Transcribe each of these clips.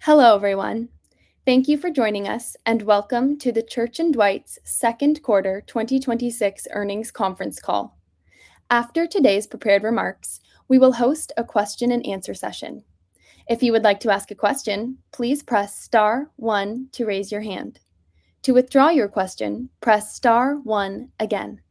Hello, everyone. Thank you for joining us and welcome to the Church and Dwight's second quarter 2026 earnings conference call. After today's prepared remarks, we will host a question and answer session. If you would like to ask a question, please press star 1 to raise your hand. To withdraw your question, press star 1 again.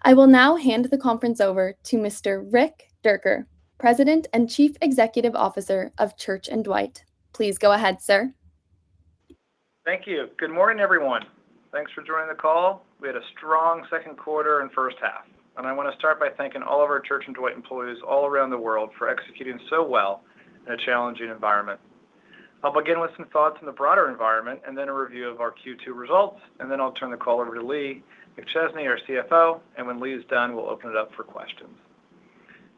I will now hand the conference over to Mr. Rick Durker, President and Chief Executive Officer of Church and Dwight. Please go ahead, sir. Thank you. Good morning, everyone. Thanks for joining the call. We had a strong second quarter and first half, and I want to start by thanking all of our Church and Dwight employees all around the world for executing so well in a challenging environment. I'll begin with some thoughts on the broader environment and then a review of our Q2 results, and then I'll turn the call over to Lee McChesney, our CFO, and when Lee is done, we'll open it up for questions.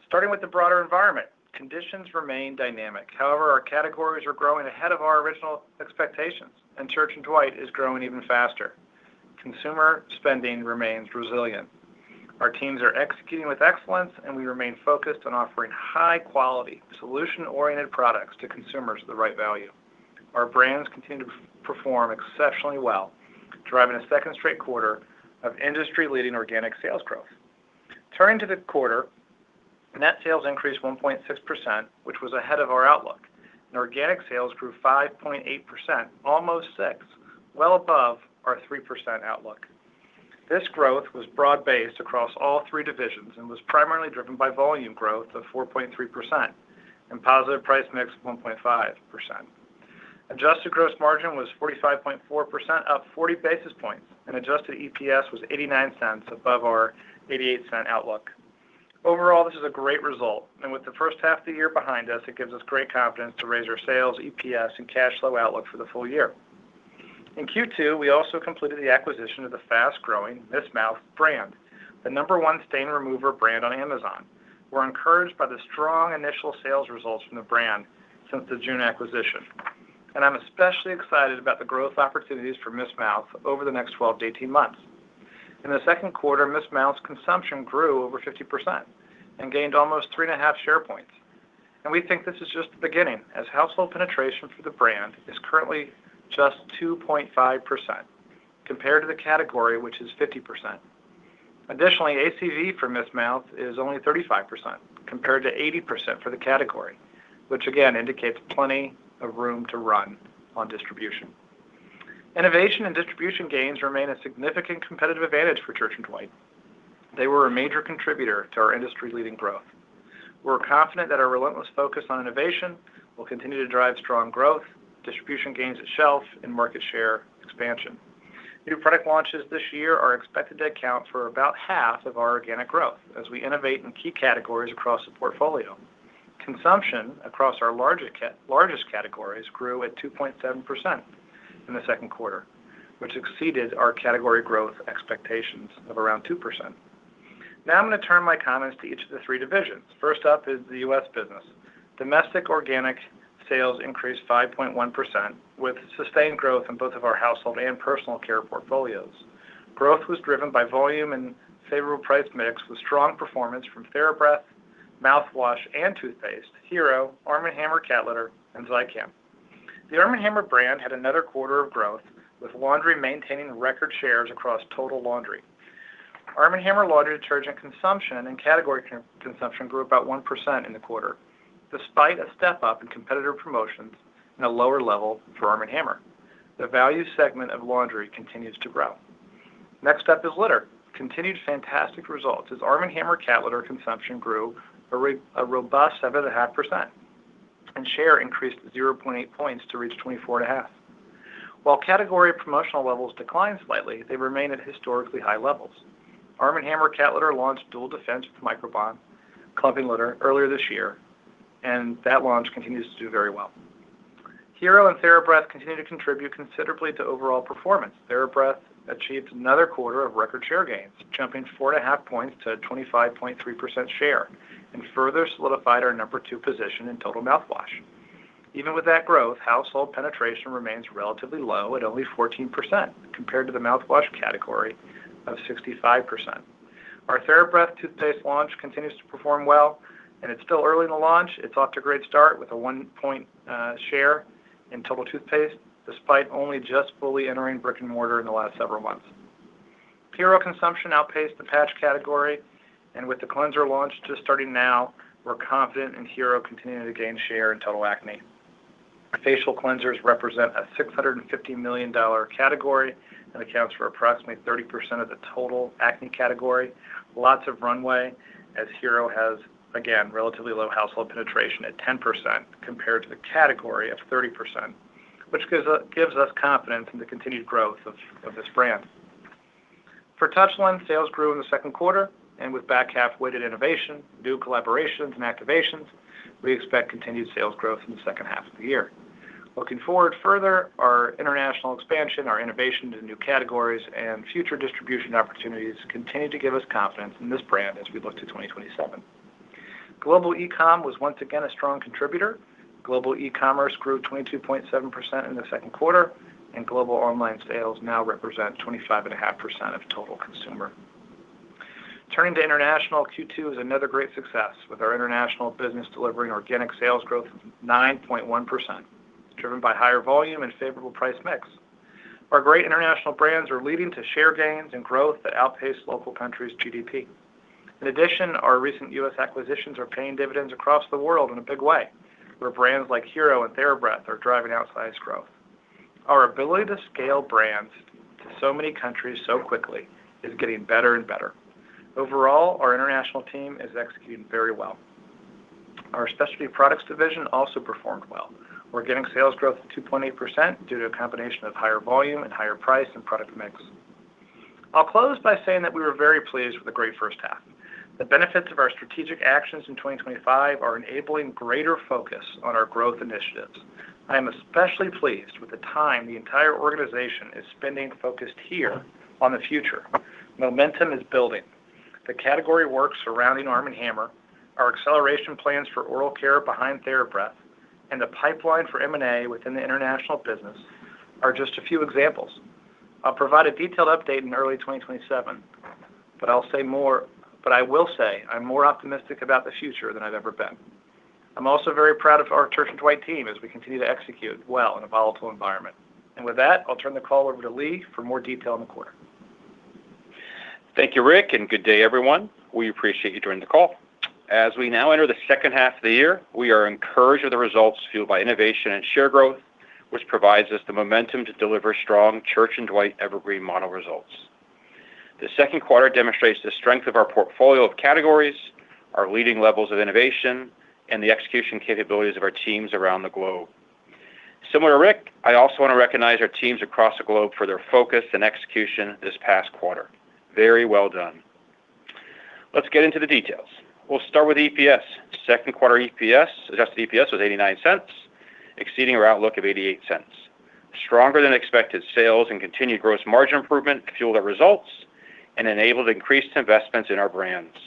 Starting with the broader environment, conditions remain dynamic. However, our categories are growing ahead of our original expectations, and Church and Dwight is growing even faster. Consumer spending remains resilient. Our teams are executing with excellence, and we remain focused on offering high-quality, solution-oriented products to consumers at the right value. Our brands continue to perform exceptionally well, driving a second straight quarter of industry-leading organic sales growth. Turning to the quarter, net sales increased 1.6%, which was ahead of our outlook, and organic sales grew 5.8%, almost 6%, well above our 3% outlook. This growth was broad-based across all three divisions and was primarily driven by volume growth of 4.3% and positive price mix of 1.5%. Adjusted gross margin was 45.4%, up 40 basis points, and adjusted EPS was 89 cents above our 88-cent outlook. Overall, this is a great result, and with the first half of the year behind us, it gives us great confidence to raise our sales, EPS, and cash flow outlook for the full year. In Q2, we also completed the acquisition of the fast-growing Miss Mouth brand, the #1 stain remover brand on Amazon. We're encouraged by the strong initial sales results from the brand since the June acquisition, and I'm especially excited about the growth opportunities for Miss Mouth over the next 12 to 18 months. In the second quarter, Miss Mouth's consumption grew over 50% and gained almost 3.5 share points. And we think this is just the beginning, as household penetration for the brand is currently just 2.5%, compared to the category, which is 50%. Additionally, ACV for Miss Mouth is only 35%, compared to 80% for the category, which again indicates plenty of room to run on distribution. Innovation and distribution gains remain a significant competitive advantage for Church and Dwight. They were a major contributor to our industry-leading growth. We're confident that our relentless focus on innovation will continue to drive strong growth, distribution gains at shelf, and market share expansion. New product launches this year are expected to account for about half of our organic growth as we innovate in key categories across the portfolio. Consumption across our largest categories grew at 2.7% in the second quarter, which exceeded our category growth expectations of around 2%. Now I'm going to turn my comments to each of the three divisions. First up is the U.S. business. Domestic organic sales increased 5.1%, with sustained growth in both of our household and personal care portfolios. Growth was driven by volume and favorable price mix with strong performance from TheraBreath, mouthwash and toothpaste, Hero, Arm & Hammer cat litter, and Zicam. The Arm & Hammer brand had another quarter of growth, with laundry maintaining record shares across total laundry. Arm & Hammer laundry detergent consumption and category consumption grew about 1% in the quarter, despite a step-up in competitor promotions and a lower level for Arm & Hammer. The value segment of laundry continues to grow. Next up is litter. Continued fantastic results as Arm & Hammer cat litter consumption grew a robust 7.5%, and share increased 0.8 points to reach 24.5. While category promotional levels declined slightly, they remain at historically high levels. Arm & Hammer cat litter launched Dual Defense with Microbond clumping litter earlier this year, and that launch continues to do very well. Hero and TheraBreath continue to contribute considerably to overall performance. TheraBreath achieved another quarter of record share gains, jumping 4.5 points to 25.3% share, and further solidified our #2 position in total mouthwash. Even with that growth, household penetration remains relatively low at only 14%, compared to the mouthwash category of 65%. Our TheraBreath toothpaste launch continues to perform well, and it's still early in the launch. It's off to a great start with a 1-point share in total toothpaste, despite only just fully entering brick and mortar in the last several months. Hero consumption outpaced the patch category, and with the cleanser launch just starting now, we're confident in Hero continuing to gain share in total acne. Facial cleansers represent a $650 million category and accounts for approximately 30% of the total acne category. Lots of runway, as Hero has, again, relatively low household penetration at 10% compared to the category of 30%, which gives us confidence in the continued growth of this brand. For Touchland, sales grew in the second quarter, and with back half weighted innovation, new collaborations, and activations, we expect continued sales growth in the second half of the year. Looking forward further, our international expansion, our innovation into new categories, and future distribution opportunities continue to give us confidence in this brand as we look to 2027. Global e-com was once again a strong contributor. Global e-commerce grew 22.7% in the second quarter, and global online sales now represent 25.5% of total consumer. Turning to international, Q2 is another great success, with our international business delivering organic sales growth of 9.1%, driven by higher volume and favorable price mix. Our great international brands are leading to share gains and growth that outpace local countries' GDP. In addition, our recent U.S. acquisitions are paying dividends across the world in a big way, where brands like Hero and TheraBreath are driving outsized growth. Our ability to scale brands to so many countries so quickly is getting better and better. Overall, our international team is executing very well. Our specialty products division also performed well. Organic sales growth of 2.8% due to a combination of higher volume and higher price and product mix. I'll close by saying that we were very pleased with the great first half. The benefits of our strategic actions in 2025 are enabling greater focus on our growth initiatives. I am especially pleased with the time the entire organization is spending focused here on the future. Momentum is building. The category work surrounding Arm & Hammer, our acceleration plans for oral care behind TheraBreath, and the pipeline for M&A within the international business are just a few examples. I'll provide a detailed update in early 2027, but I will say I'm more optimistic about the future than I've ever been. I'm also very proud of our Church & Dwight team as we continue to execute well in a volatile environment. And with that, I'll turn the call over to Lee for more detail on the quarter. Thank you, Rick, and good day, everyone. We appreciate you joining the call. As we now enter the second half of the year, we are encouraged with the results fueled by innovation and share growth, which provides us the momentum to deliver strong Church & Dwight evergreen model results. The second quarter demonstrates the strength of our portfolio of categories, our leading levels of innovation, and the execution capabilities of our teams around the globe. Similar to Rick, I also want to recognize our teams across the globe for their focus and execution this past quarter. Very well done. Let's get into the details. We'll start with EPS. Second quarter adjusted EPS was 89 cents, exceeding our outlook of 88 cents. Stronger than expected sales and continued gross margin improvement fueled our results and enabled increased investments in our brands.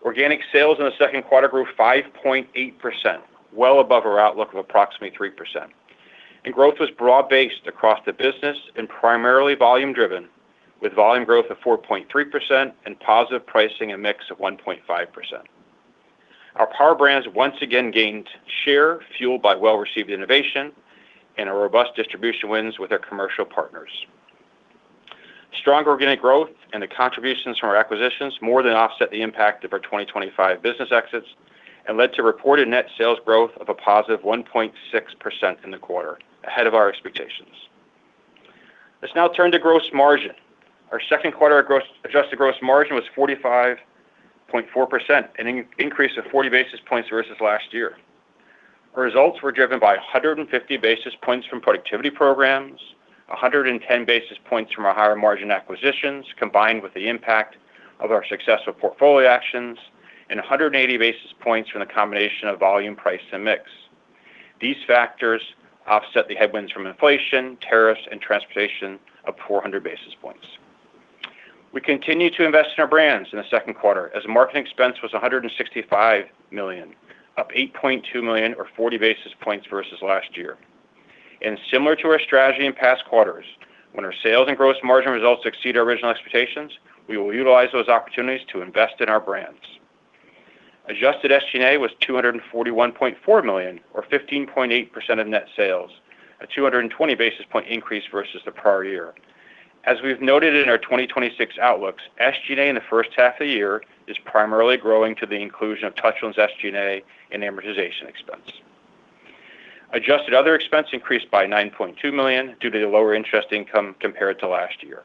Organic sales in the second quarter grew 5.8%, well above our outlook of approximately 3%. And growth was broad-based across the business and primarily volume-driven, with volume growth of 4.3% and positive pricing and mix of 1.5%. Our power brands once again gained share, fueled by well-received innovation and our robust distribution wins with our commercial partners. Strong organic growth and the contributions from our acquisitions more than offset the impact of our 2025 business exits and led to reported net sales growth of a positive 1.6% in the quarter, ahead of our expectations. Let's now turn to gross margin. Our second quarter adjusted gross margin was 45.4%, an increase of 40 basis points versus last year. Our results were driven by 150 basis points from productivity programs, 110 basis points from our higher margin acquisitions, combined with the impact of our successful portfolio actions, and 180 basis points from the combination of volume, price, and mix. These factors offset the headwinds from inflation, tariffs, and transportation of 400 basis points. We continue to invest in our brands in the second quarter as marketing expense was $165 million, up $8.2 million or 40 basis points versus last year. And similar to our strategy in past quarters, when our sales and gross margin results exceed our original expectations, we will utilize those opportunities to invest in our brands. Adjusted SG&A was $241.4 million, or 15.8% of net sales, a 220 basis point increase versus the prior year. As we've noted in our 2026 outlooks, SG&A in the first half of the year is primarily growing to the inclusion of Touchland's SG&A and amortization expense. Adjusted other expense increased by $9.2 million due to the lower interest income compared to last year.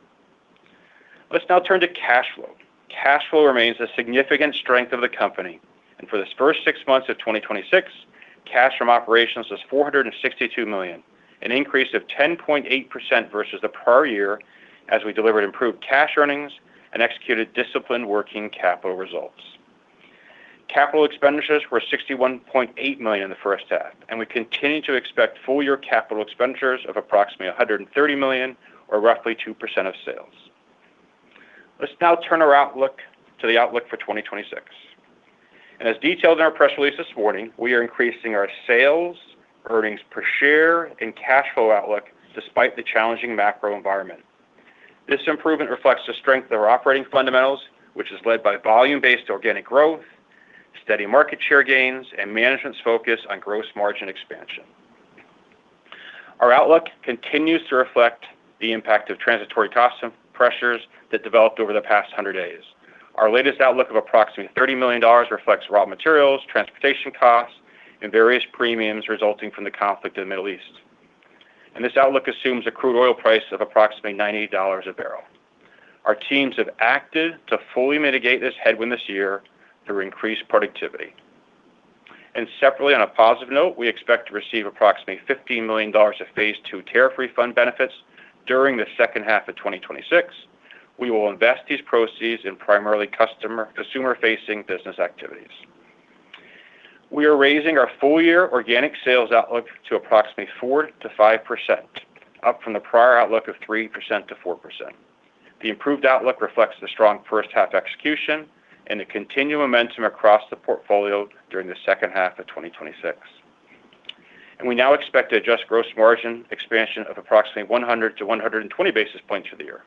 Let's now turn to cash flow. Cash flow remains a significant strength of the company, and for this first 6 months of 2026, cash from operations was $462 million, an increase of 10.8% versus the prior year as we delivered improved cash earnings and executed disciplined working capital results. Capital expenditures were $61.8 million in the first half, and we continue to expect full-year capital expenditures of approximately $130 million, or roughly 2% of sales. Let's now turn our outlook to the outlook for 2026. And as detailed in our press release this morning, we are increasing our sales, earnings per share, and cash flow outlook despite the challenging macro environment. This improvement reflects the strength of our operating fundamentals, which is led by volume-based organic growth, steady market share gains, and management's focus on gross margin expansion. Our outlook continues to reflect the impact of transitory cost pressures that developed over the past 100 days. Our latest outlook of approximately $30 million reflects raw materials, transportation costs, and various premiums resulting from the conflict in the Middle East. And this outlook assumes a crude oil price of approximately $90 a barrel. Our teams have acted to fully mitigate this headwind this year through increased productivity. And separately, on a positive note, we expect to receive approximately $15 million of Phase 2 tariff refund benefits during the second half of 2026. We will invest these proceeds in primarily consumer-facing business activities. We are raising our full-year organic sales outlook to approximately 4-5%, up from the prior outlook of 3-4%. The improved outlook reflects the strong first half execution and the continued momentum across the portfolio during the second half of 2026. And we now expect to adjust gross margin expansion of approximately 100 to 120 basis points for the year.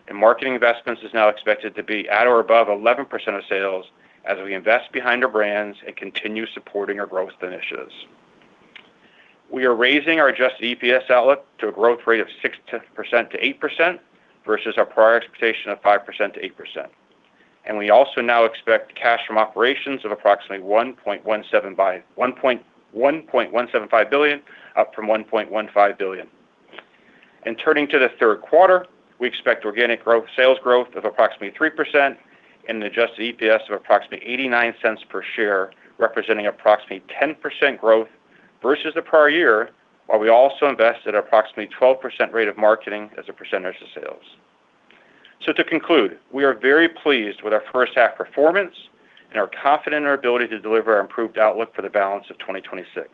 And marketing investments is now expected to be at or above 11% of sales as we invest behind our brands and continue supporting our growth initiatives. We are raising our adjusted EPS outlook to a growth rate of 6% to 8% versus our prior expectation of 5% to 8%. And we also now expect cash from operations of approximately $1.175 billion, up from $1.15 billion. And turning to the third quarter, we expect organic sales growth of approximately 3% and an adjusted EPS of approximately 89 cents per share, representing approximately 10% growth versus the prior year, while we also invested approximately 12% rate of marketing as a percentage of sales. So to conclude, we are very pleased with our first half performance and are confident in our ability to deliver our improved outlook for the balance of 2026.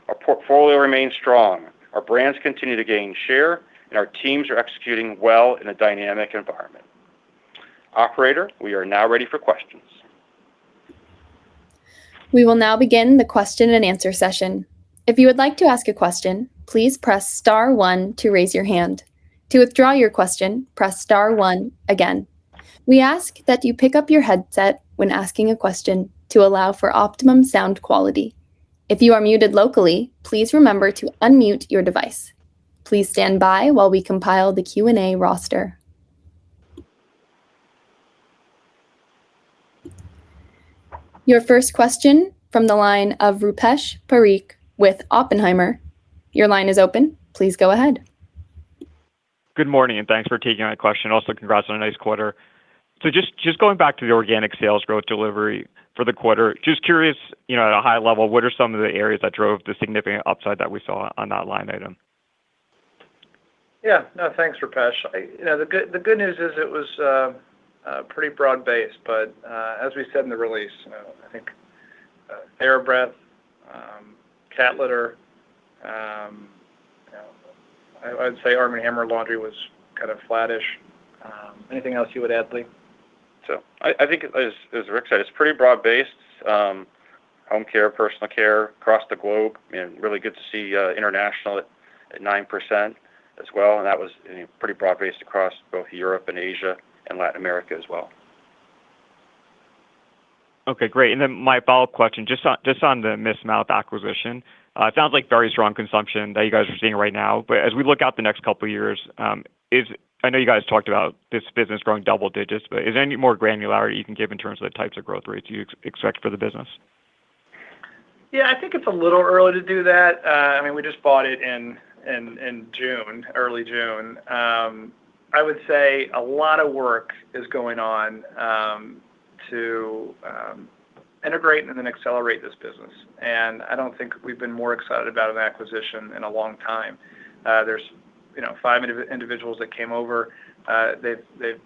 Our portfolio remains strong, our brands continue to gain share, and our teams are executing well in a dynamic environment. Operator, we are now ready for questions. We will now begin the question and answer session. If you would like to ask a question, please press star 1 to raise your hand. To withdraw your question, press star 1 again. We ask that you pick up your headset when asking a question to allow for optimum sound quality. If you are muted locally, please remember to unmute your device. Please stand by while we compile the Q&A roster. Your first question from the line of Rupesh Parikh with Oppenheimer. Your line is open. Please go ahead. Good morning, and thanks for taking my question. Also, congrats on a nice quarter. So just going back to the organic sales growth delivery for the quarter, just curious, at a high level, what are some of the areas that drove the significant upside that we saw on that line item? Yeah, no, thanks, Rupesh. The good news is it was pretty broad-based, but as we said in the release, I think TheraBreath, cat litter, I'd say Arm & Hammer laundry was kind of flattish. Anything else you would add, Lee? So I think, as Rick said, it's pretty broad-based. Home care, personal care across the globe, and really good to see international at 9% as well, and that was pretty broad-based across both Europe and Asia and Latin America as well. Okay, great. And then my follow-up question, just on the Miss Mouth acquisition. It sounds like very strong consumption that you guys are seeing right now. But as we look out the next couple of years, I know you guys talked about this business growing double digits, but is there any more granularity you can give in terms of the types of growth rates you expect for the business? Yeah, I think it's a little early to do that. We just bought it in June, early June. I would say a lot of work is going on to integrate and then accelerate this business. And I don't think we've been more excited about an acquisition in a long time. There's 5 individuals that came over. They've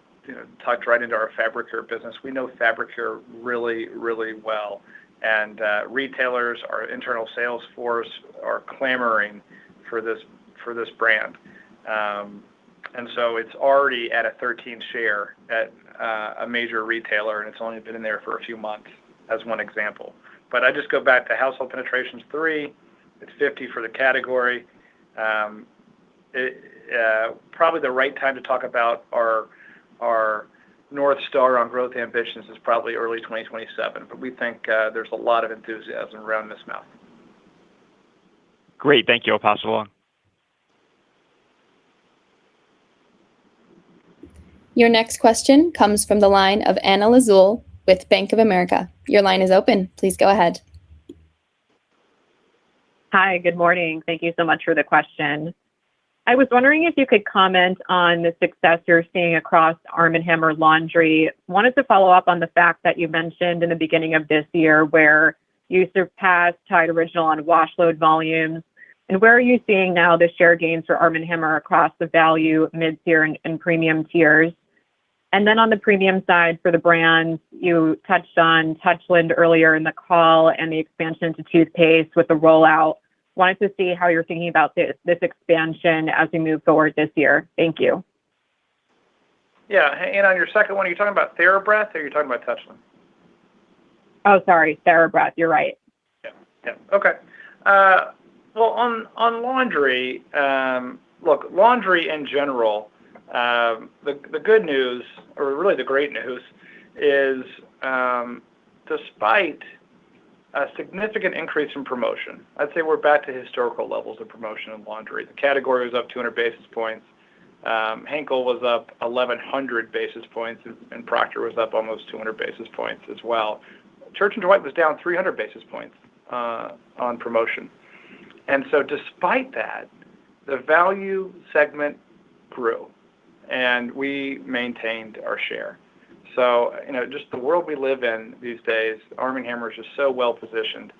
tucked right into our fabric care business. We know fabric care really, really well. And retailers, our internal sales force are clamoring for this brand. And so it's already at a 13 share at a major retailer, and it's only been in there for a few months, as one example. But I just go back to household penetration's 3. It's 50 for the category. Probably the right time to talk about our North Star on growth ambitions is probably early 2027. But we think there's a lot of enthusiasm around Miss Mouth. Great. Thank you. I'll pass it along. Your next question comes from the line of Anna Lazul with Bank of America. Your line is open. Please go ahead. Hi, good morning. Thank you so much for the question. I was wondering if you could comment on the success you're seeing across Arm & Hammer laundry. Wanted to follow up on the fact that you mentioned in the beginning of this year where you surpassed Tide Original on wash load volumes. And where are you seeing now the share gains for Arm & Hammer across the value, mid-tier, and premium tiers? And then on the premium side for the brands, you touched on Touchland earlier in the call and the expansion to toothpaste with the rollout. Wanted to see how you're thinking about this expansion as we move forward this year. Thank you. Yeah, and on your second one, are you talking about TheraBreath or are you talking about Touchland? Oh, sorry, TheraBreath. You're right. Yeah. Okay. Well, on laundry, look, laundry in general, the good news, or really the great news, is despite a significant increase in promotion, I'd say we're back to historical levels of promotion in laundry. The category was up 200 basis points. Henkel was up 1,100 basis points, and Procter was up almost 200 basis points as well. Church & Dwight was down 300 basis points on promotion. And so despite that, the value segment grew, and we maintained our share. So, just the world we live in these days, Arm & Hammer is just so well positioned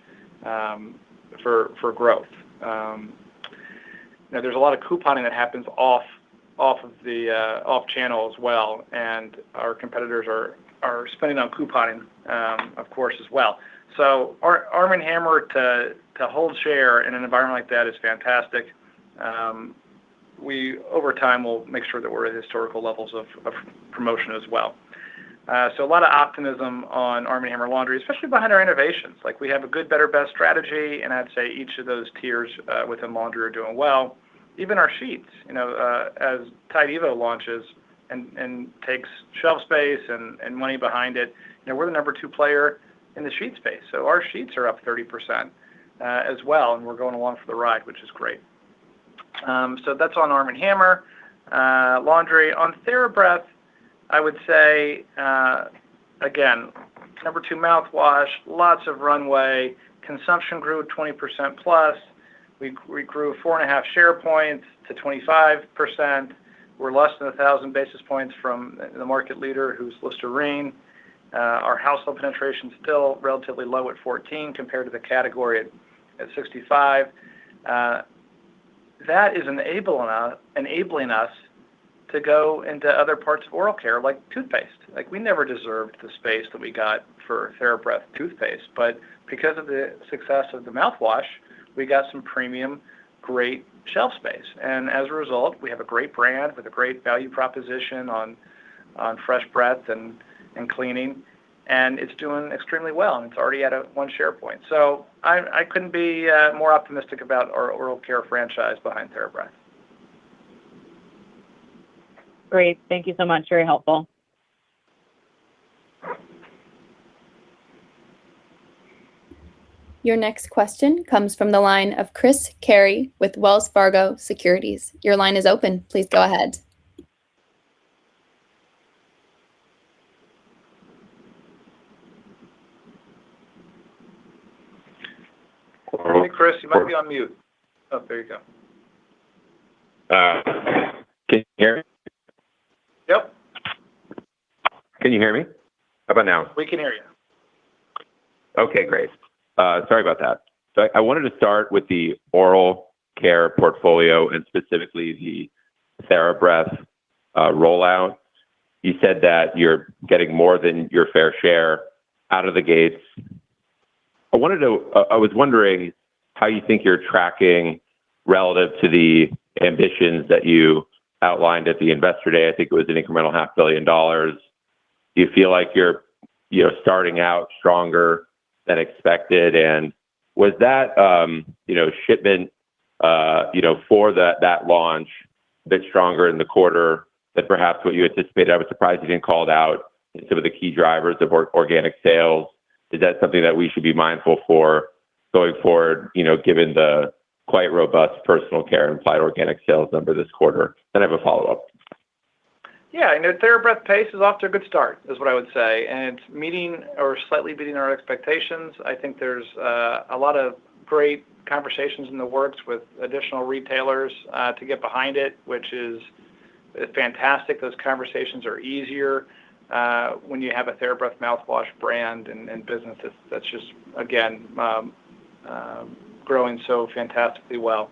for growth. There's a lot of couponing that happens off channel as well, and our competitors are spending on couponing, of course, as well. So Arm & Hammer to hold share in an environment like that is fantastic. We, over time, will make sure that we're at historical levels of promotion as well. So a lot of optimism on Arm & Hammer laundry, especially behind our innovations. Like we have a good, better, best strategy, and I'd say each of those tiers within laundry are doing well. Even our sheets, as Tide Evo launches and takes shelf space and money behind it, we're the number 2 player in the sheet space. So our sheets are up 30% as well, and we're going along for the ride, which is great. So that's on Arm & Hammer laundry. On TheraBreath, I would say, again, number 2 mouthwash, lots of runway. Consumption grew 20% plus. We grew 4.5 share points to 25%. We're less than 1,000 basis points from the market leader, who's Listerine. Our household penetration is still relatively low at 14 compared to the category at 65. That is enabling us to go into other parts of oral care, like toothpaste. Like we never deserved the space that we got for TheraBreath toothpaste, but because of the success of the mouthwash, we got some premium, great shelf space. And as a result, we have a great brand with a great value proposition on fresh breath and cleaning, and it's doing extremely well, and it's already at a 1 share point. So I couldn't be more optimistic about our oral care franchise behind TheraBreath. Great. Thank you so much. Very helpful. Your next question comes from the line of Chris Carey with Wells Fargo Securities. Your line is open. Please go ahead. Hey, Chris, you might be on mute. Oh, there you go. Can you hear me? Yep, Can you hear me? How about now? we can hear you. Okay, great. Sorry about that. So I wanted to start with the oral care portfolio and specifically the TheraBreath rollout. You said that you're getting more than your fair share out of the gates. I was wondering how you think you're tracking relative to the ambitions that you outlined at the Investor Day. I think it was an incremental $500 million. Do you feel like you're starting out stronger than expected? And was that shipment for that launch a bit stronger in the quarter than perhaps what you anticipated? I was surprised you didn't call it out in some of the key drivers of organic sales. Is that something that we should be mindful for going forward, given the quite robust personal care implied organic sales number this quarter? Then I have a follow-up. Yeah, TheraBreath pace is off to a good start, is what I would say, and it's meeting or slightly beating our expectations. I think there's a lot of great conversations in the works with additional retailers to get behind it, which is fantastic. Those conversations are easier when you have a TheraBreath mouthwash brand and business that's just, again, growing so fantastically well.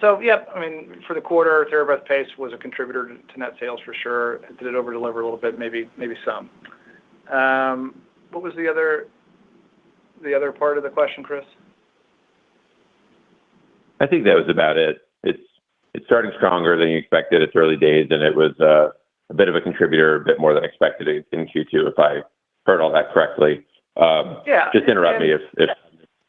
For the quarter, TheraBreath paste was a contributor to net sales for sure. Did it over-deliver a little bit? Maybe some. What was the other part of the question, Chris? I think that was about it. It's starting stronger than you expected. It's early days, and it was a bit of a contributor, a bit more than expected in Q2, if I heard all that correctly. Just interrupt me if.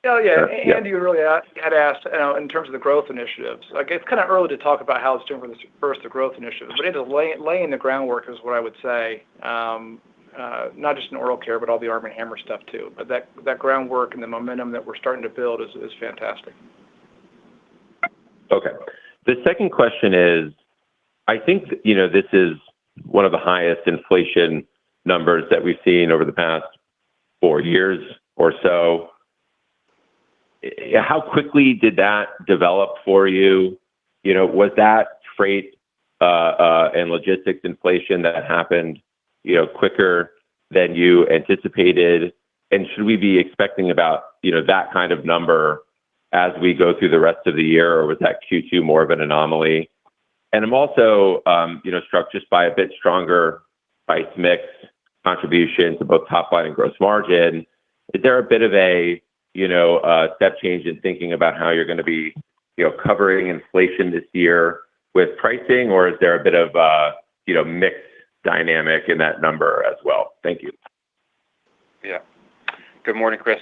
Oh, yeah. Yeah. Andy really had asked, in terms of the growth initiatives. It's kind of early to talk about how it's doing for the growth initiatives, but it is laying the groundwork is what I would say. Not just in oral care, but all the Arm & Hammer stuff too. But that groundwork and the momentum that we're starting to build is fantastic. Okay. The second question is, I think this is one of the highest inflation numbers that we've seen over the past 4 years or so. How quickly did that develop for you? Was that freight and logistics inflation that happened quicker than you anticipated? And should we be expecting about that kind of number as we go through the rest of the year, or was that Q2 more of an anomaly? And I'm also struck just by a bit stronger price mix contribution to both top line and gross margin. Is there a bit of a step change in thinking about how you're going to be covering inflation this year with pricing, or is there a bit of mix dynamic in that number as well? Thank you. Yeah. Good morning, Chris.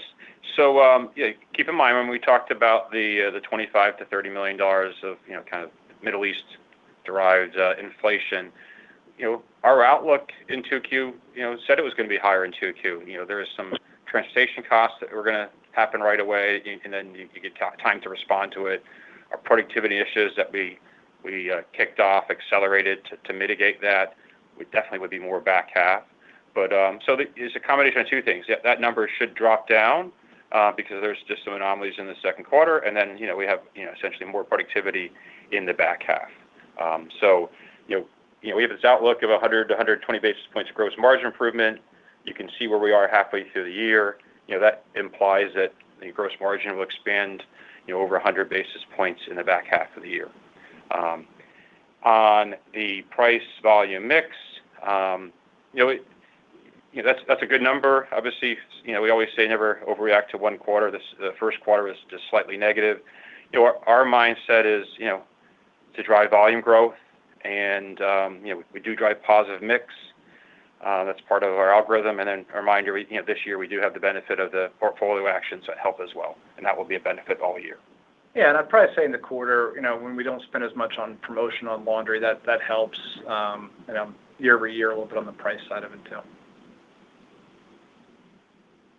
So keep in mind when we talked about the $25 to $30 million of kind of Middle East derived inflation, our outlook in 2Q said it was going to be higher in 2Q. There is some transportation costs that were going to happen right away, and then you get time to respond to it. Our productivity initiatives that we kicked off, accelerated to mitigate that, we definitely would be more back half. But it's a combination of two things. That number should drop down because there's just some anomalies in the second quarter, and then we have essentially more productivity in the back half. We have this outlook of 100 to 120 basis points of gross margin improvement. You can see where we are halfway through the year. That implies that the gross margin will expand over 100 basis points in the back half of the year. On the price volume mix, that's a good number. Obviously, we always say never overreact to one quarter. The first quarter was just slightly negative. Our mindset is to drive volume growth, and we do drive positive mix. That's part of our algorithm. And then a reminder, this year we do have the benefit of the portfolio actions that help as well, and that will be a benefit all year. Yeah, and I'd probably say in the quarter, when we don't spend as much on promotion on laundry, that helps. Year over year, a little bit on the price side of it too.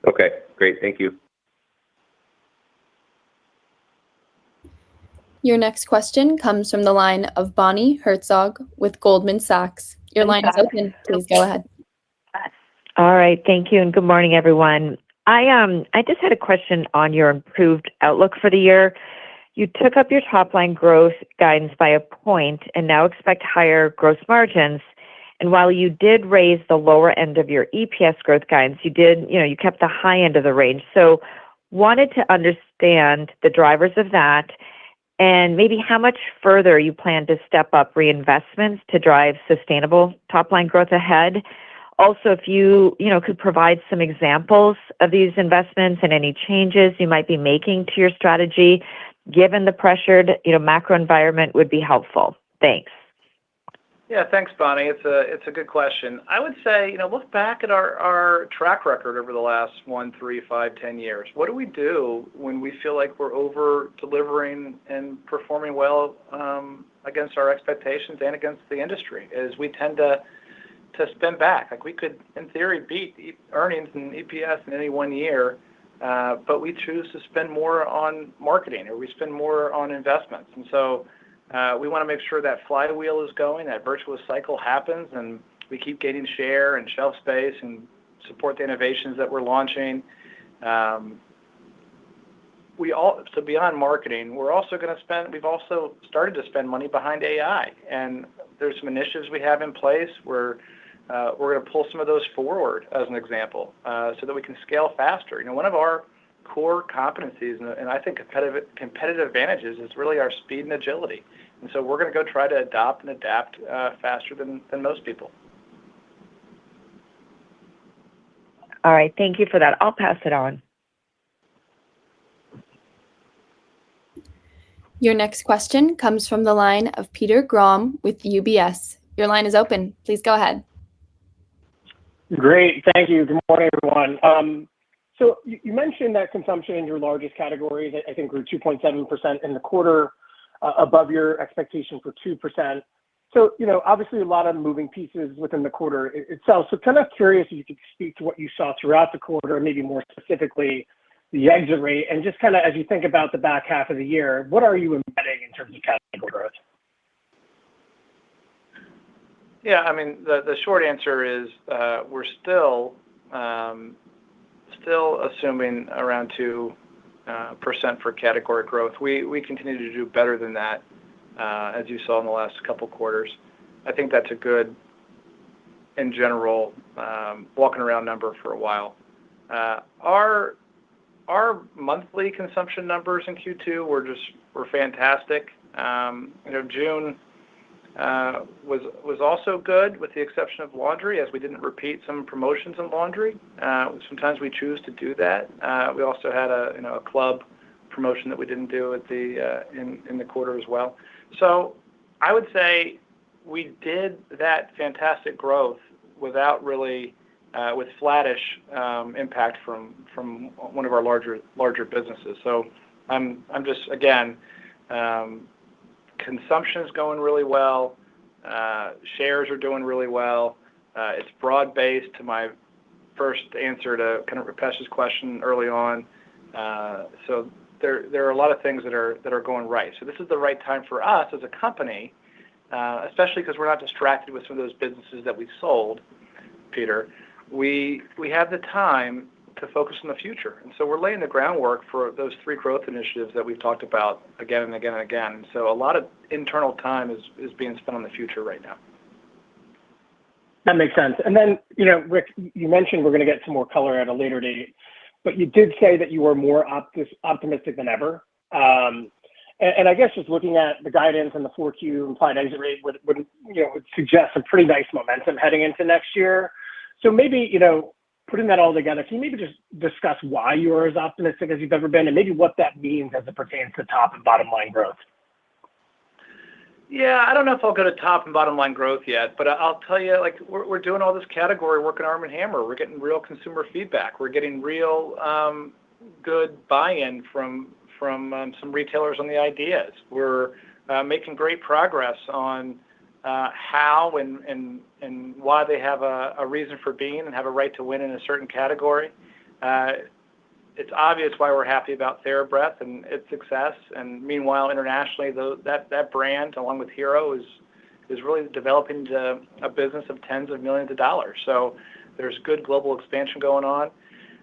Okay, great. Thank you. Your next question comes from the line of Bonnie Herzog with Goldman Sachs. Your line is open. Please go ahead. All right. Thank you, and good morning, everyone. I just had a question on your improved outlook for the year. You took up your top line growth guidance by a point and now expect higher gross margins. And while you did raise the lower end of your EPS growth guidance, you kept the high end of the range. So wanted to understand the drivers of that and maybe how much further you plan to step up reinvestments to drive sustainable top line growth ahead. Also, if you could provide some examples of these investments and any changes you might be making to your strategy, given the pressured, macro environment, would be helpful. Thanks. Yeah, thanks, Bonnie. It's a good question. I would say, look back at our track record over the last 1, 3, 5, 10 years. What do we do when we feel like we're over delivering and performing well against our expectations and against the industry? Is we tend to spend back. Like we could, in theory, beat earnings and EPS in any one year, but we choose to spend more on marketing or we spend more on investments. And so we want to make sure that flywheel is going, that virtuous cycle happens, and we keep gaining share and shelf space and support the innovations that we're launching. So beyond marketing, we've also started to spend money behind AI. And there's some initiatives we have in place where we're going to pull some of those forward as an example so that we can scale faster. One of our core competencies and I think competitive advantages is really our speed and agility. And so we're going to go try to adopt and adapt faster than most people. All right. Thank you for that. I'll pass it on. Your next question comes from the line of Peter Grom with UBS. Your line is open. Please go ahead. Great. Thank you. Good morning, everyone. So you mentioned that consumption in your largest categories, I think, grew 2.7% in the quarter, above your expectation for 2%. So, obviously a lot of moving pieces within the quarter itself. So kind of curious if you could speak to what you saw throughout the quarter, maybe more specifically the exit rate, and just kind of as you think about the back half of the year, what are you embedding in terms of category growth? Yeah, I mean, the short answer is we're still assuming around 2% for category growth. We continue to do better than that, as you saw in the last couple quarters. I think that's a good, in general, walking around number for a while. Our monthly consumption numbers in Q2 were fantastic. June was also good, with the exception of laundry, as we didn't repeat some promotions in laundry. Sometimes we choose to do that. We also had a club promotion that we didn't do at in the quarter as well. So I would say we did that fantastic growth without really with flattish impact from one of our larger businesses. So I'm just again. Consumption is going really well. Shares are doing really well. It's broad-based, to my first answer to kind of Rupesh's question early on. So there are a lot of things that are going right. So this is the right time for us as a company, especially because we're not distracted with some of those businesses that we sold, Peter. We have the time to focus on the future. And so we're laying the groundwork for those 3 growth initiatives that we've talked about again and again and again. And so a lot of internal time is being spent on the future right now. That makes sense. And then, Rick, you mentioned we're going to get some more color at a later date, but you did say that you were more optimistic than ever. And I guess just looking at the guidance and the 4Q implied exit rate would suggest some pretty nice momentum heading into next year. So maybe, putting that all together, can you maybe just discuss why you are as optimistic as you've ever been, and maybe what that means as it pertains to top and bottom line growth? Yeah, I don't know if I'll go to top and bottom line growth yet, but I'll tell you, like, we're doing all this category work in Arm & Hammer. We're getting real consumer feedback. We're getting real good buy-in from some retailers on the ideas. We're making great progress on how and why they have a reason for being and have a right to win in a certain category. it's obvious why we're happy about TheraBreath and its success. And meanwhile, internationally, that brand, along with Hero, is really developing a business of tens of millions of dollars. So there's good global expansion going on.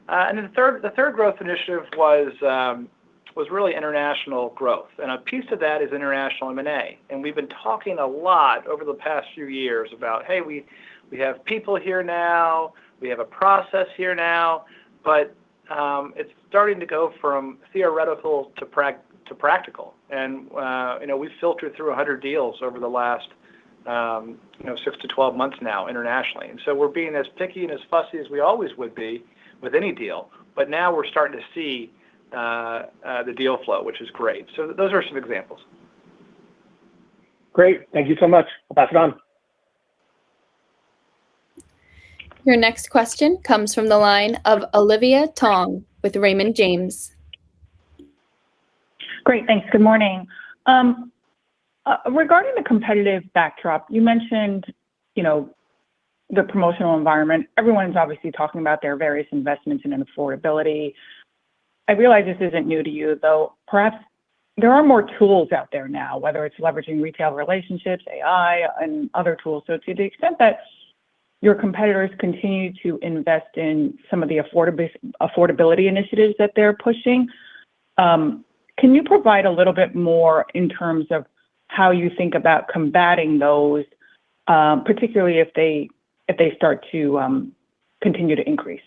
And then the third growth initiative was really international growth. And a piece of that is international M&A. And we've been talking a lot over the past few years about, hey, we have people here now, we have a process here now, but it's starting to go from theoretical to practical. And we've filtered through 100 deals over the last 6 to 12 months now internationally. And so we're being as picky and as fussy as we always would be with any deal. But now we're starting to see the deal flow, which is great. So those are some examples. Great. Thank you so much. I'll pass it on. Your next question comes from the line of Olivia Tong with Raymond James. Great, thanks. Good morning. Regarding the competitive backdrop, you mentioned, the promotional environment. Everyone's obviously talking about their various investments in affordability. I realize this isn't new to you, though. Perhaps there are more tools out there now, whether it's leveraging retail relationships, AI, and other tools. So to the extent that your competitors continue to invest in some of the affordability initiatives that they're pushing, can you provide a little bit more in terms of how you think about combating those, particularly if they start to continue to increase?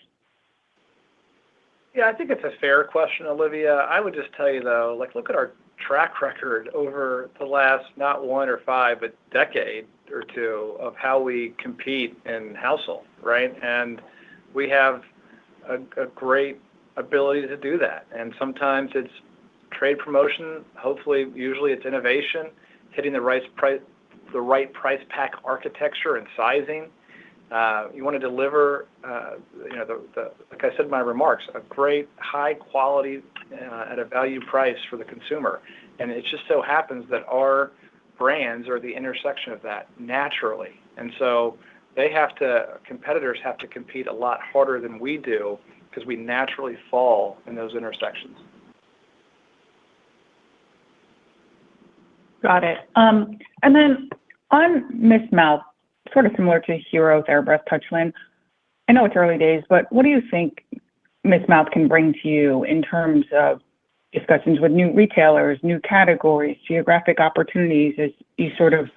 Yeah, I think it's a fair question, Olivia. I would just tell you, though, look at our track record over the last not 1 or 5, but decade or two of how we compete in household, right? And we have a great ability to do that. And sometimes it's trade promotion. Hopefully, usually it's innovation, hitting the right price pack architecture and sizing. You want to deliver, like I said in my remarks, a great high quality at a value price for the consumer. And it just so happens that our brands are the intersection of that naturally. And so competitors have to compete a lot harder than we do because we naturally fall in those intersections. Got it. And then on Miss Mouth, sort of similar to Hero, TheraBreath, Touchland, I know it's early days, but what do you think Miss Mouth can bring to you in terms of discussions with new retailers, new categories, geographic opportunities as you sort of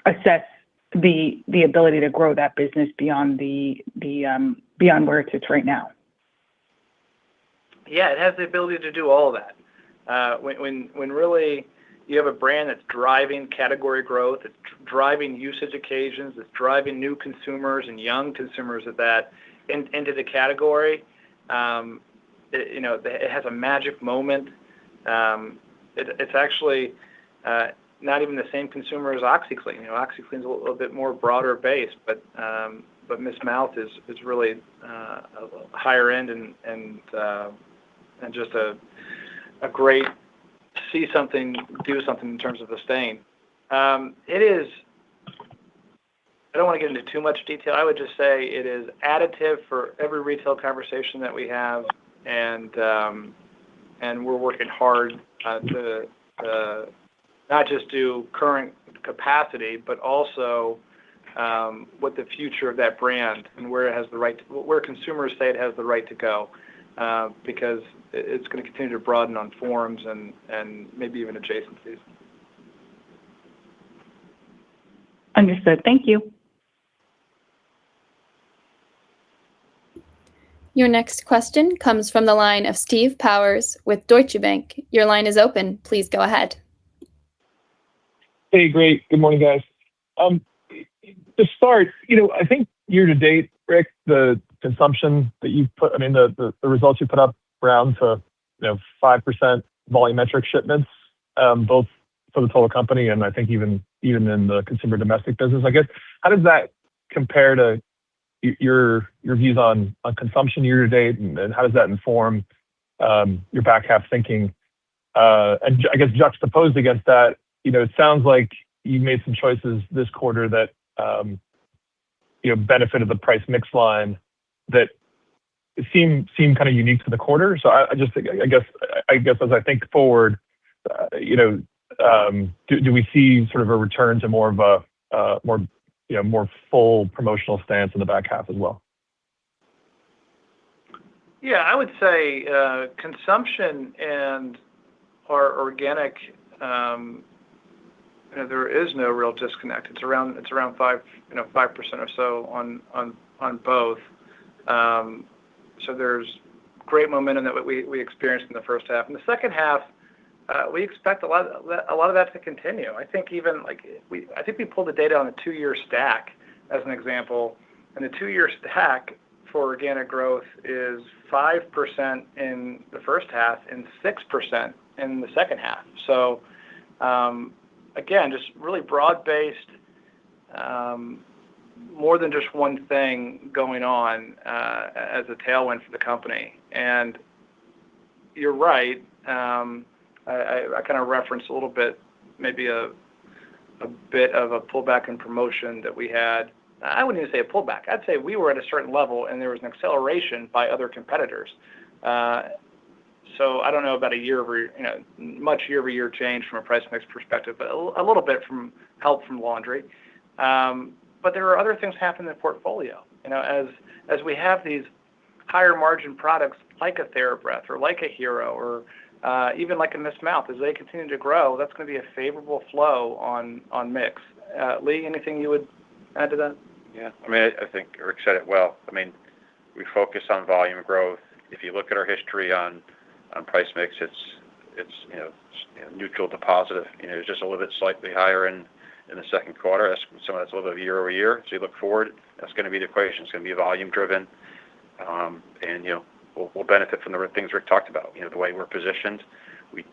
assess the ability to grow that business beyond beyond where it sits right now? Yeah, it has the ability to do all of that. When really you have a brand that's driving category growth, it's driving usage occasions, it's driving new consumers and young consumers at that into the category. It has a magic moment. It's actually not even the same consumer as OxyClean. OxyClean's a little bit more broader base, but Miss Mouth is really higher end and just a great see something, do something in terms of the stain. It is. I don't want to get into too much detail. I would just say it is additive for every retail conversation that we have, and we're working hard to not just do current capacity, but also what the future of that brand and where it has the right, where consumers say it has the right to go, because it's going to continue to broaden on forms and maybe even adjacencies. Understood. Thank you. Your next question comes from the line of Steve Powers with Deutsche Bank. Your line is open. Please go ahead. Hey, great. Good morning, guys. To start, I think year to date, Rick, the consumption that you put, the results you put up around to 5% volumetric shipments, both for the total company and I think even in the consumer domestic business. I guess, how does that compare to your views on consumption year to date, and how does that inform your back half thinking? And I guess juxtaposed against that, it sounds like you made some choices this quarter that benefited the price mix line that seem kind of unique to the quarter. So I guess as I think forward, do we see sort of a return to more of a more full promotional stance in the back half as well? Yeah, I would say consumption and our organic, there is no real disconnect. It's around 5% or so on both. So there's great momentum that we experienced in the first half. In the second half, we expect a lot of that to continue. I think we pulled the data on a 2-year stack as an example, and the 2-year stack for organic growth is 5% in the first half and 6% in the second half. So again, just really broad-based, more than just one thing going on as a tailwind for the company. And you're right. I kind of referenced a little bit, maybe a bit of a pullback in promotion that we had. I wouldn't even say a pullback. I'd say we were at a certain level and there was an acceleration by other competitors. So I don't know about much year-over-year change from a price mix perspective, but a little bit from help from laundry. But there are other things happening in the portfolio. As we have these higher margin products like a TheraBreath or like a Hero or even like a Miss Mouth, as they continue to grow, that's going to be a favorable flow on mix. Lee, anything you would add to that? Yeah, I think Rick said it well. We focus on volume growth. If you look at our history on price mix, it's neutral to positive. It's just a little bit slightly higher in the second quarter. Some of that's a little bit year over year. So you look forward, that's going to be the equation. It's going to be volume driven, and we'll benefit from the things Rick talked about. The way we're positioned, we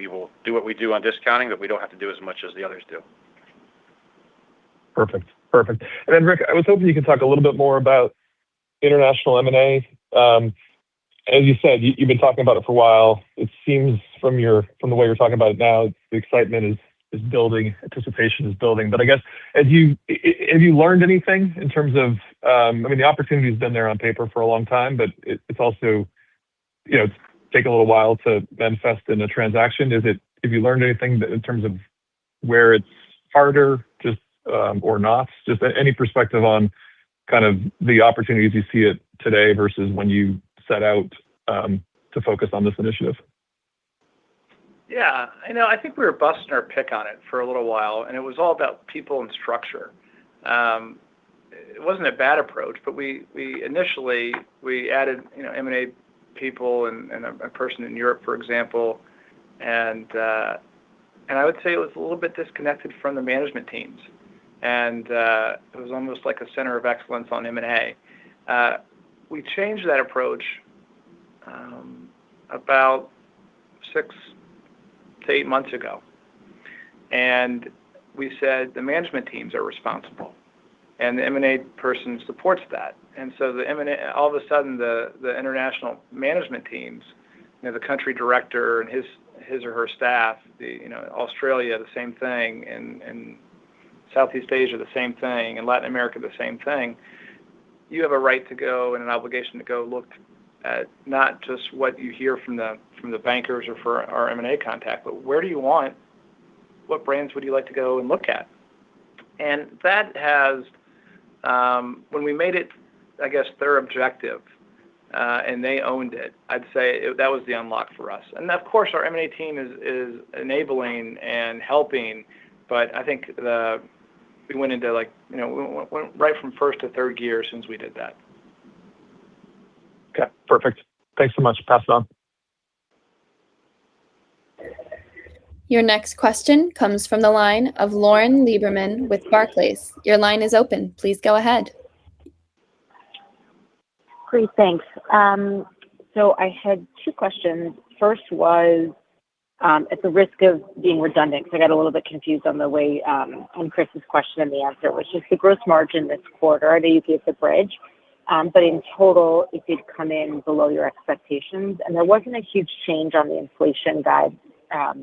will do what we do on discounting, but we don't have to do as much as the others do. Perfect. And then Rick, I was hoping you could talk a little bit more about international M&A. As you said, you've been talking about it for a while. It seems from the way you're talking about it now, the excitement is building, anticipation is building. But I guess, have you learned anything in terms of, the opportunity's been there on paper for a long time, but it's also, it's taken a little while to manifest in a transaction. Have you learned anything in terms of where it's harder, just or not? Just any perspective on kind of the opportunities you see it today versus when you set out to focus on this initiative? Yeah, I think we were busting our pick on it for a little while, and it was all about people and structure. It wasn't a bad approach, but we initially added M&A people and a person in Europe, for example, and I would say it was a little bit disconnected from the management teams, and it was almost like a center of excellence on M&A. We changed that approach about 6 to 8 months ago, and we said the management teams are responsible, and the M&A person supports that. And so the M&A, all of a sudden, the international management teams, the country director and his or her staff, Australia, the same thing, and Southeast Asia, the same thing, and Latin America, the same thing. You have a right to go and an obligation to go look at not just what you hear from the bankers or for our M&A contact, but what brands would you like to go and look at? And that has, when we made it, I guess, their objective, and they owned it, I'd say that was the unlock for us. And of course, our M&A team is enabling and helping, but I think we went into we went right from first to third gear since we did that. Okay, perfect. Thanks so much. Pass it on. Your next question comes from the line of Lauren Lieberman with Barclays. Your line is open. Please go ahead. Great, thanks. So I had 2 questions. First was, at the risk of being redundant, because I got a little bit confused on the way, on Chris's question and the answer, which is the gross margin this quarter. I know you gave the bridge, but in total, it did come in below your expectations, and there wasn't a huge change on the inflation guide, as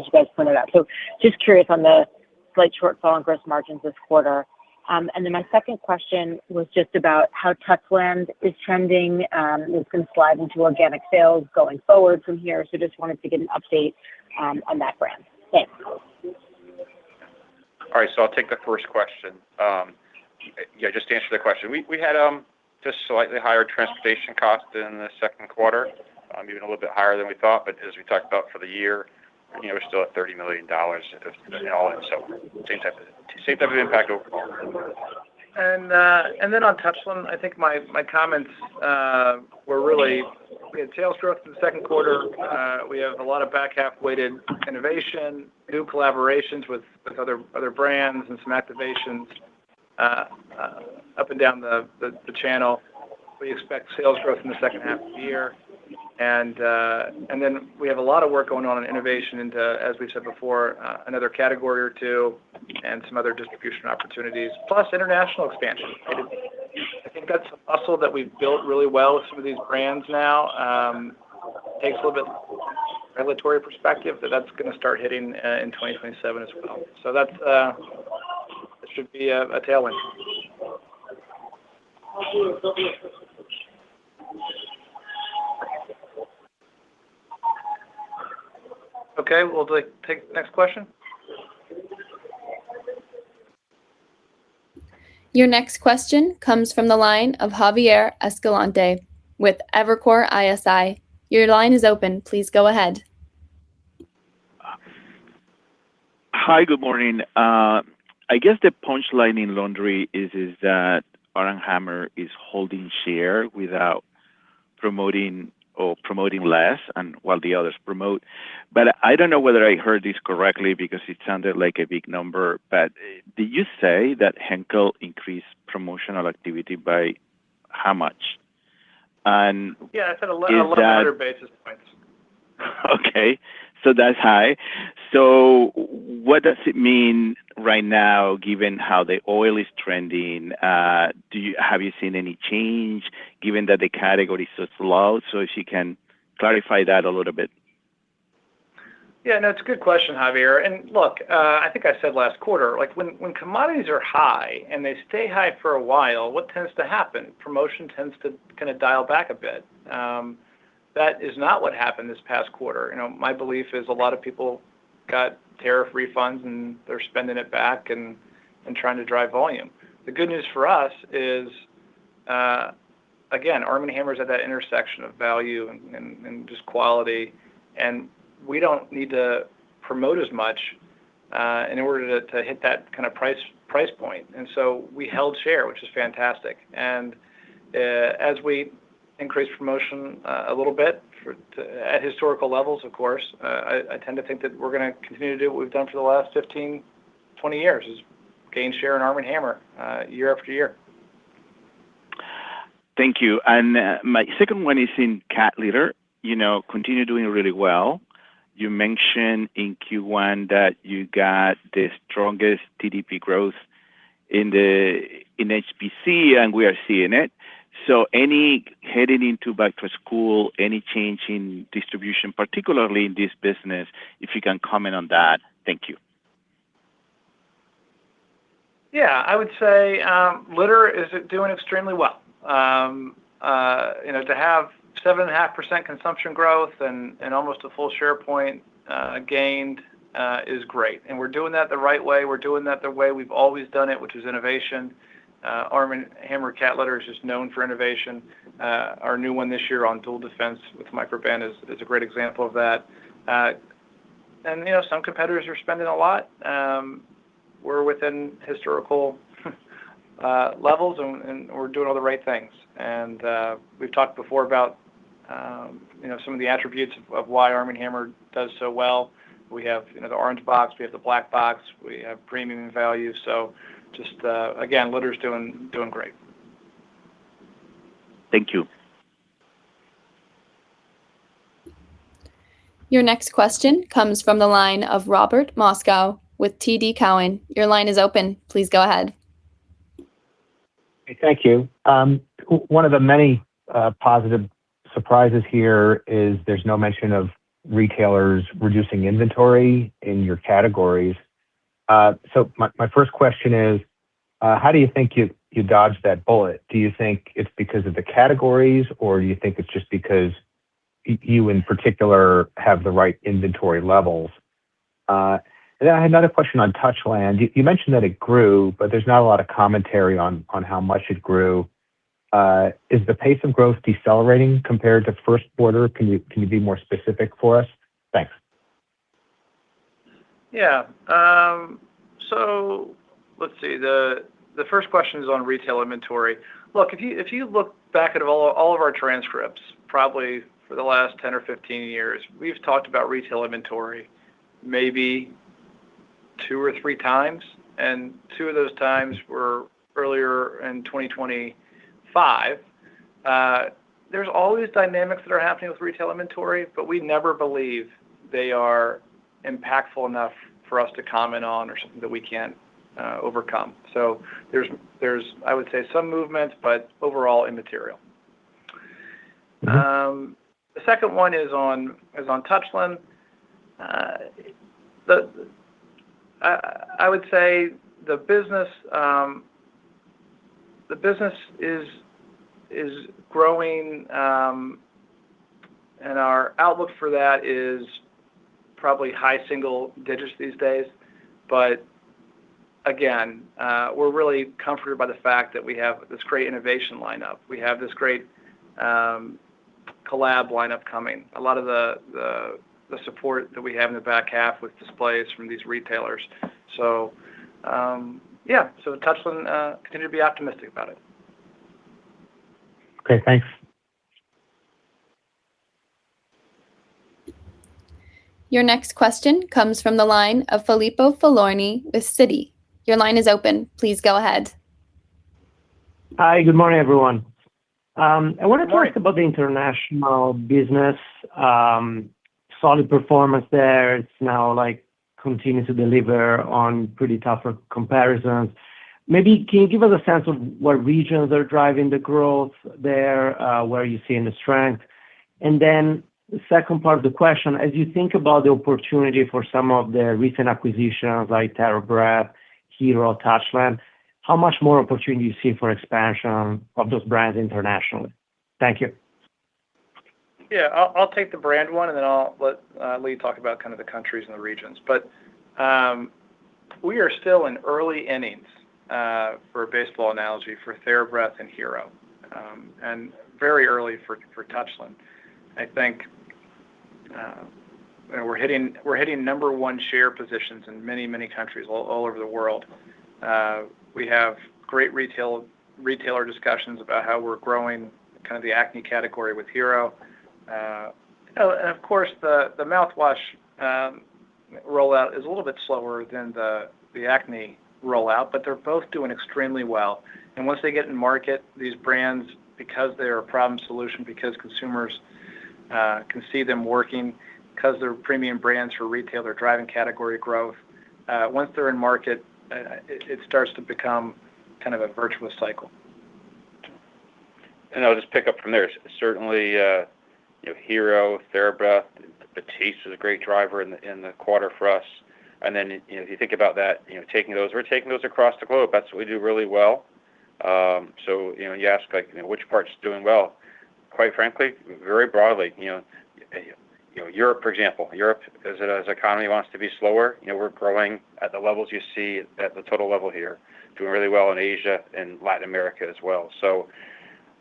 you guys pointed out. So just curious on the slight shortfall in gross margins this quarter, And then my second question was just about how Touchland is trending. It's going to slide into organic sales going forward from here. So just wanted to get an update on that brand. Thanks. All right, so I'll take the first question. Just to answer the question, we had just slightly higher transportation costs in the second quarter, even a little bit higher than we thought. But as we talked about for the year, we're still at $30 million all in. So same type of impact overall. And then on Touchland, I think my comments were really, we had sales growth in the second quarter. We have a lot of back half weighted innovation, new collaborations with other brands, and some activations up and down the channel. We expect sales growth in the second half of the year. And then we have a lot of work going on in innovation into, as we've said before, another category or two and some other distribution opportunities, plus international expansion. I think that's a muscle that we've built really well with some of these brands now. Takes a little bit regulatory perspective, but that's going to start hitting in 2027 as well. So that should be a tailwind. Okay, we'll take the next question. Your next question comes from the line of Javier Escalante with Evercore ISI. Your line is open. Please go ahead. Hi, good morning. I guess the punchline in laundry is that Arm & Hammer is holding share without promoting less, and while the others promote. But I don't know whether I heard this correctly because it sounded like a big number. But did you say that Henkel increased promotional activity by how much? And yeah, I said 1,100 basis points. Okay, so that's high. So what does it mean right now, given how the oil is trending? Have you seen any change, given that the category is so slow? So if you can clarify that a little bit. Yeah, no, it's a good question, Javier. And look, I think I said last quarter, like when commodities are high and they stay high for a while, what tends to happen? Promotion tends to kind of dial back a bit. That is not what happened this past quarter. My belief is a lot of people got tariff refunds and they're spending it back and trying to drive volume. The good news for us is, again, Arm & Hammer's at that intersection of value and just quality, and we don't need to promote as much in order to hit that kind of price point. And so we held share, which is fantastic. And as we increase promotion a little bit at historical levels, of course, I tend to think that we're going to continue to do what we've done for the last 15, 20 years, is gain share in Arm & Hammer year after year. Thank you. And my second one is in cat litter. Continue doing really well. You mentioned in Q1 that you got the strongest TDP growth in HPC, and we are seeing it. So heading into back to school, any change in distribution, particularly in this business, if you can comment on that. Thank you. Yeah, I would say litter is doing extremely well. To have 7.5% consumption growth and almost a full share point gained is great. And we're doing that the right way. We're doing that the way we've always done it, which is innovation. Arm & Hammer cat litter is just known for innovation. Our new one this year on dual defense with microban is a great example of that. And some competitors are spending a lot. We're within historical levels, and we're doing all the right things. And we've talked before about some of the attributes of why Arm & Hammer does so well. We have the orange box, we have the black box, we have premium value. So just again, litter's doing great. Thank you. Your next question comes from the line of Robert Moskow with TD Cowen. Your line is open. Please go ahead. Hey, thank you. One of the many positive surprises here is there's no mention of retailers reducing inventory in your categories. So my first question is, How do you think you dodged that bullet? Do you think it's because of the categories, or do you think it's just because you in particular have the right inventory levels? And then I had another question on Touchland. You mentioned that it grew, but there's not a lot of commentary on how much it grew. Is the pace of growth decelerating compared to first quarter? Can you be more specific for us? Thanks. Yeah. So let's see. The first question is on retail inventory. Look, if you look back at all of our transcripts, probably for the last 10 or 15 years, we've talked about retail inventory maybe 2 or 3 times, and 2 of those times were earlier in 2025. There's always dynamics that are happening with retail inventory, but we never believe they are impactful enough for us to comment on or something that we can't overcome. So there's I would say some movement, but overall immaterial. The second one is on Touchland. I would say the business is growing, and our outlook for that is probably high single digits these days. But again, we're really comforted by the fact that we have this great innovation lineup. We have this great collab lineup coming. A lot of the support that we have in the back half with displays from these retailers. So so Touchland, continue to be optimistic about it. Okay, thanks. Your next question comes from the line of Filippo Falorni with Citi. Your line is open. Please go ahead. Hi, good morning, everyone. I wanted Good to morning. ask about the international business. Solid performance there. It's now continuing to deliver on pretty tougher comparisons. Maybe can you give us a sense of what regions are driving the growth there, where you're seeing the strength? And then the second part of the question, as you think about the opportunity for some of the recent acquisitions like TheraBreath, Hero, Touchland, how much more opportunity you see for expansion of those brands internationally? Thank you. Yeah, I'll take the brand one, and then I'll let Lee talk about kind of the countries and the regions. But we are still in early innings, for a baseball analogy, for TheraBreath and Hero, and very early for Touchland. I think we're hitting number one share positions in many countries all over the world. We have great retailer discussions about how we're growing kind of the acne category with Hero. And of course, the mouthwash rollout is a little bit slower than the acne rollout, but they're both doing extremely well. And once they get in market, these brands, because they're a problem solution, because consumers can see them working, because they're premium brands for retail, they're driving category growth. Once they're in market, it starts to become kind of a virtuous cycle. And I'll just pick up from there. Certainly, Hero, TheraBreath, Batiste is a great driver in the quarter for us. And then, if you think about that, we're taking those across the globe. That's what we do really well. So, you ask which part's doing well. Quite frankly, very broadly, Europe, for example. Europe, as an economy wants to be slower, we're growing at the levels you see at the total level here, doing really well in Asia and Latin America as well. So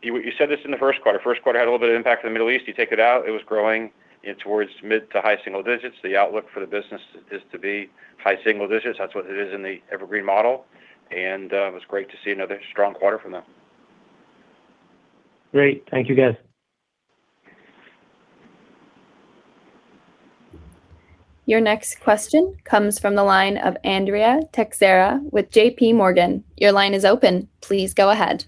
you said this in the first quarter. First quarter had a little bit of impact in the Middle East. You take it out, it was growing towards mid to high single digits. The outlook for the business is to be high single digits. That's what it is in the Evergreen model. And it was great to see another strong quarter from them. Great. Thank you, guys. Your next question comes from the line of Andrea Teixeira with JP Morgan. Your line is open. Please go ahead.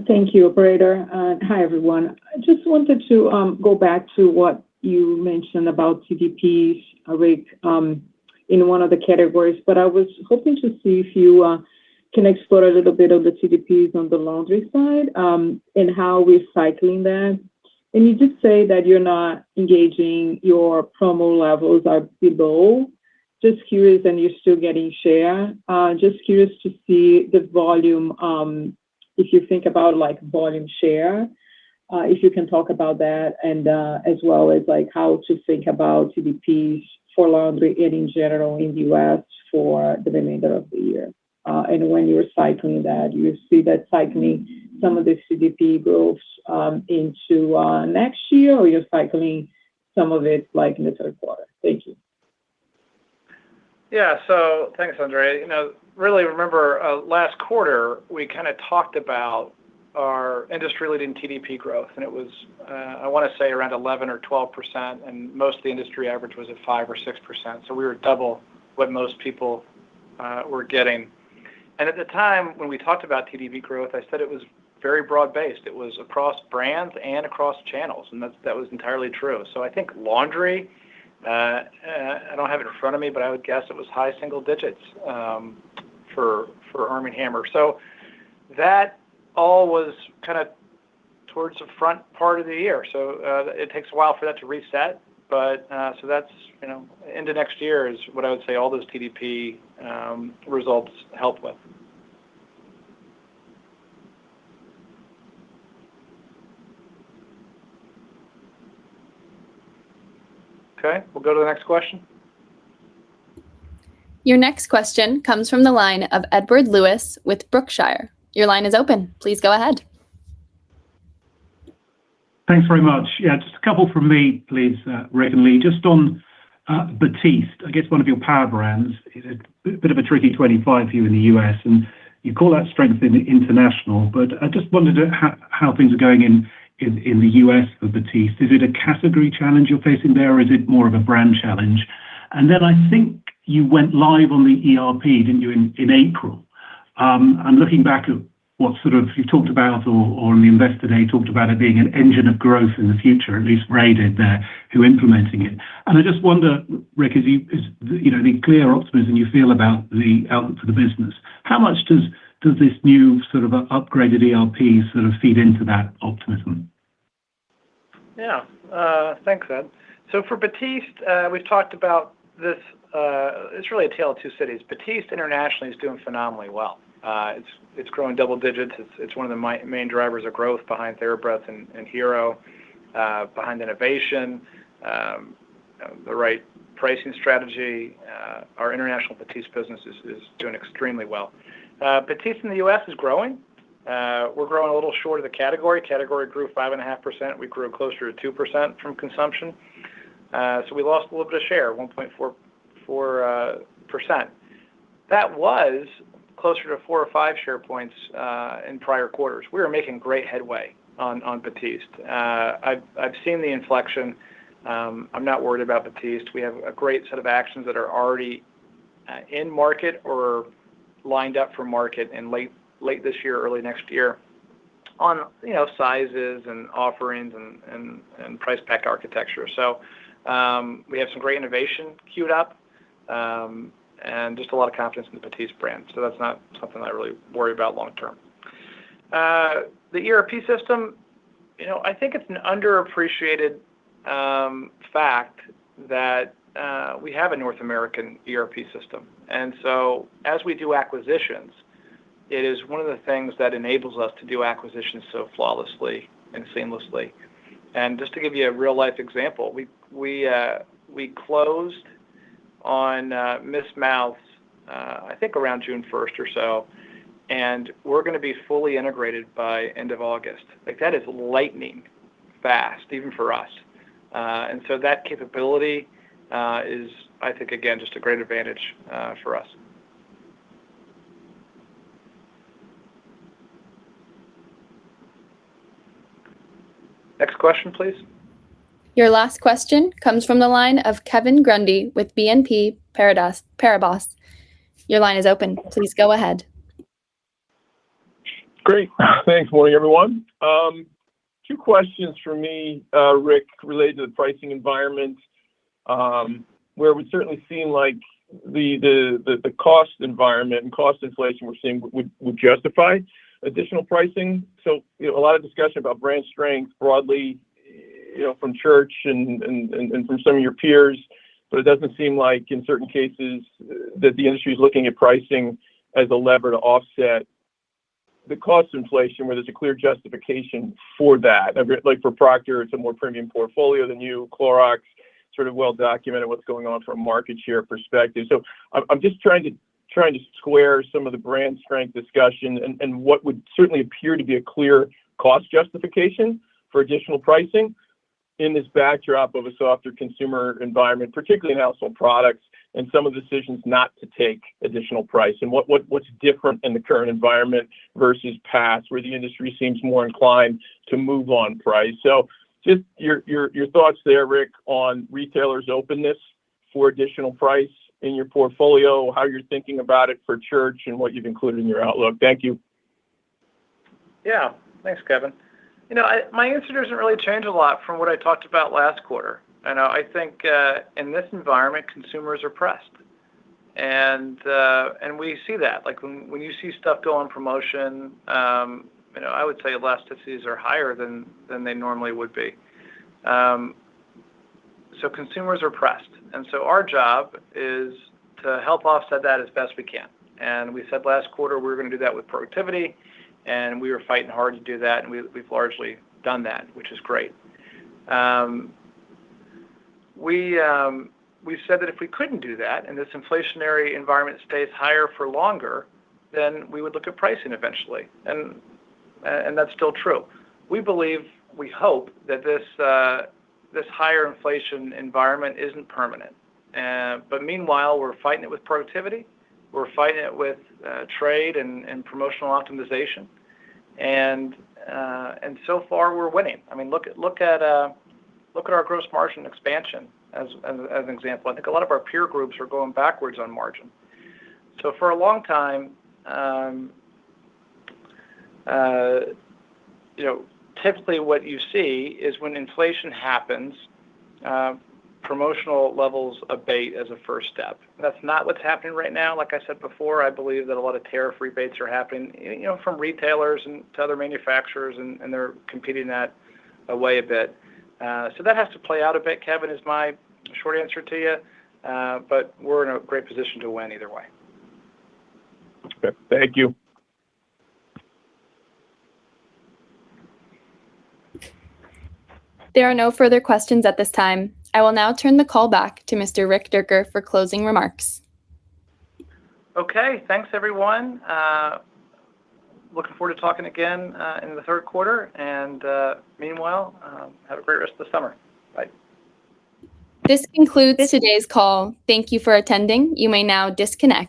Thank you, operator. Hi, everyone. I just wanted to go back to what you mentioned about TDPs, Rick, in one of the categories, but I was hoping to see if you can explore a little bit of the TDPs on the laundry side, and how we're cycling that. And you did say that you're not engaging, your promo levels are below just curious, and you're still getting share. Just curious to see the volume, if you think about like volume share, if you can talk about that, and as well as like how to think about TDPs for laundry and in general in the US for the remainder of the year. And when you're cycling that, you see that cycling some of the CDP growth into next year, or you're cycling some of it like in the third quarter? Thank you. Yeah, so thanks, Andre. Really remember last quarter, we kind of talked about our industry-leading TDP growth, and it was, I want to say, around 11 or 12%, and most of the industry average was at 5 or 6%. So we were double what most people were getting. And at the time, when we talked about TDP growth, I said it was very broad-based. It was across brands and across channels, and that was entirely true. So I think laundry, I don't have it in front of me, but I would guess it was high single digits for Arm & Hammer. So that all was kind of towards the front part of the year. So it takes a while for that to reset. But so that's, into next year is what I would say all those TDP results help with. Okay, we'll go to the next question. Your next question comes from the line of Edward Lewis with Brookshire. Your line is open. Please go ahead. Thanks very much. Yeah, just a couple from me, please, Rick and Lee. Just on Batiste, I guess one of your power brands, is a bit of a tricky 25 for you in the US, and you call that strength in international, but I just wondered how things are going in the US for Batiste. Is it a category challenge you're facing there, or is it more of a brand challenge? And then I think you went live on the ERP, didn't you, in April? I'm looking back at what sort of you talked about, or on the Investor Day, talked about it being an engine of growth in the future, at least Ray did there, who implementing it. And I just wonder, Rick, the clear optimism you feel about the outlook for the business, how much does this new sort of upgraded ERP sort of feed into that optimism? Yeah, thanks, Ed. So for Batiste, we've talked about this. It's really a tale of two cities. Batiste internationally is doing phenomenally well. It's growing double digits. It's one of the main drivers of growth behind TheraBreath and Hero, behind innovation, the right pricing strategy. Our international Batiste business is doing extremely well. Batiste in the US is growing. We're growing a little short of the category. Category grew 5.5%. We grew closer to 2% from consumption. So we lost a little bit of share, 1.44%. That was closer to 4 or 5 share points in prior quarters. We were making great headway on Batiste. I've seen the inflection. I'm not worried about Batiste. We have a great set of actions that are already in market or lined up for market in late this year, early next year, on sizes and offerings and price pack architecture. So we have some great innovation queued up, and just a lot of confidence in the Batiste brand. So that's not something I really worry about long term. The ERP system, I think it's an underappreciated fact that we have a North American ERP system. And so as we do acquisitions, it is one of the things that enables us to do acquisitions so flawlessly and seamlessly. And just to give you a real life example, we closed on Miss Mouth's, I think around June 1st or so, and we're going to be fully integrated by end of August. Like, that is lightning fast, even for us. And so that capability is, I think, again, just a great advantage for us. Next question, please. Your last question comes from the line of Kevin Grundy with BNP Paribas. Your line is open. Please go ahead. Great. Thanks. Morning, everyone. 2 questions for me, Rick, related to the pricing environment, where it would certainly seem like the cost environment and cost inflation we're seeing would justify additional pricing. So, a lot of discussion about brand strength broadly, from Church and from some of your peers. but it doesn't seem like in certain cases that the industry is looking at pricing as a lever to offset the cost inflation where there's a clear justification for that. Like for Procter, it's a more premium portfolio than you. Clorox, sort of well documented what's going on from a market share perspective. So I'm just trying to square some of the brand strength discussion and what would certainly appear to be a clear cost justification for additional pricing in this backdrop of a softer consumer environment, particularly in household products, and some of the decisions not to take additional price, and what's different in the current environment versus past, where the industry seems more inclined to move on price. So just your thoughts there, Rick, on retailers' openness for additional price in your portfolio, how you're thinking about it for Church, and what you've included in your outlook. Thank you. Yeah, thanks, Kevin. My answer doesn't really change a lot from what I talked about last quarter. I think in this environment, consumers are pressed, and we see that. Like when you see stuff go on promotion, I would say elasticities are higher than they normally would be. So consumers are pressed, and so our job is to help offset that as best we can. And we said last quarter we were going to do that with productivity, and we were fighting hard to do that, and we've largely done that, which is great. We said that if we couldn't do that and this inflationary environment stays higher for longer, then we would look at pricing eventually, and that's still true. We hope that this higher inflation environment isn't permanent. But meanwhile, we're fighting it with productivity. We're fighting it with trade and promotional optimization, and so far we're winning. I mean, look at our gross margin expansion as an example. I think a lot of our peer groups are going backwards on margin. So for a long time, typically what you see is when inflation happens, promotional levels abate as a first step. That's not what's happening right now. Like I said before, I believe that a lot of tariff rebates are happening, from retailers and to other manufacturers, and they're competing that away a bit. So that has to play out a bit, Kevin, is my short answer to you. But we're in a great position to win either way. Okay. Thank you. There are no further questions at this time. I will now turn the call back to Mr. Rick Dierker for closing remarks. Okay, thanks everyone. Looking forward to talking again in the third quarter. And meanwhile, have a great rest of the summer. Bye. This concludes today's call. Thank you for attending. You may now disconnect.